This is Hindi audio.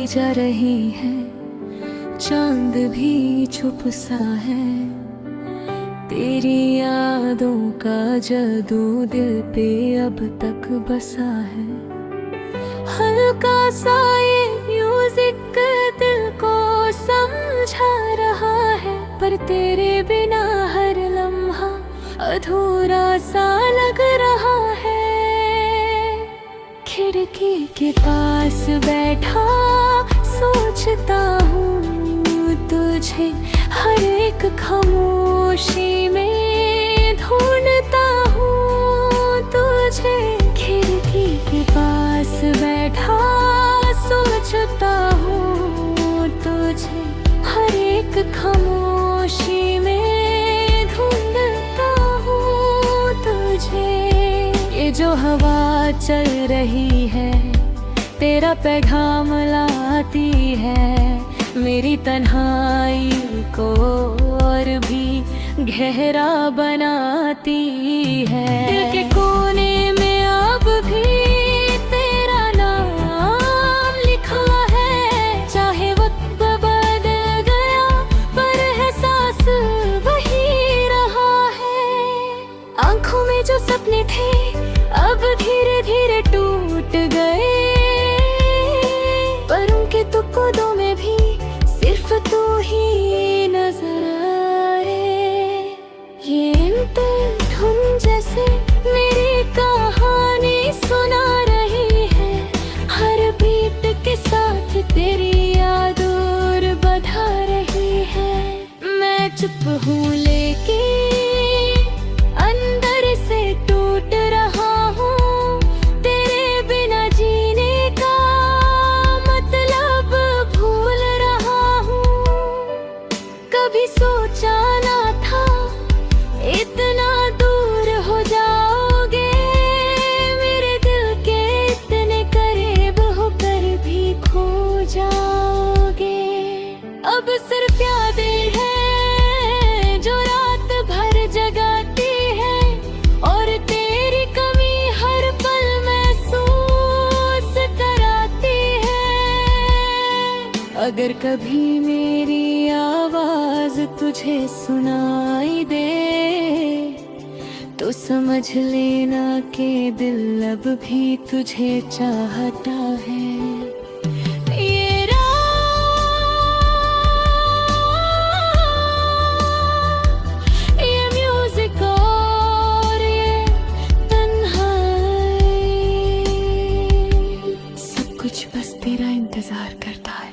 बढ़ती जा रही है, चांद भी छुप सा है। तेरी यादों का जादू दिल पे अब तक बसा है। हल्का सा ये म्यूजिक दिल को समझा रहा है, पर तेरे बिना हर लम्हा अधूरा सा लग रहा है। खिड़की के पास बैठा सोचता हूँ तुझे, हर एक खामोशी में ढूंढता हूँ तुझे। खिड़की के पास बैठा सोचता हूँ तुझे, हर एक खामोशी में ढूंढता हूँ तुझे। ये जो हवा चल रही है, तेरा पैगाम लाती है, मेरी तन्हाई को और भी गहरा बनाती है। दिल के कोने में अब भी तेरा नाम लिखा है, चाहे वक्त बदल गया पर एहसास वही रहा है। आंखों में जो सपने थे अब धीरे धीरे टूट गए, पर उनके टुकड़ों में भी सिर्फ तू ही नजर आ रे। ये धुन जैसे मेरी कहानी सुना रही है, हर बीट के साथ तेरी याद और बढ़ा रही है। मैं चुप हूँ लेके अंदर से टूट रहा हूँ, तेरे बिना जीने का मतलब भूल रहा हूँ। कभी सोचा ना था इतना दूर हो जाओगे, मेरे दिल के इतने करीब होकर भी खो जाओगे। अब सिर्फ यादें हैं जो रात भर जगाती है, और तेरी कमी हर पल महसूस कराती है। अगर कभी मेरी आवाज तुझे सुनाई दे, तो समझ लेना कि दिल अब भी तुझे चाहता है। ये म्यूजिक और ये तन्हाई, सब कुछ बस तेरा इंतजार करता है।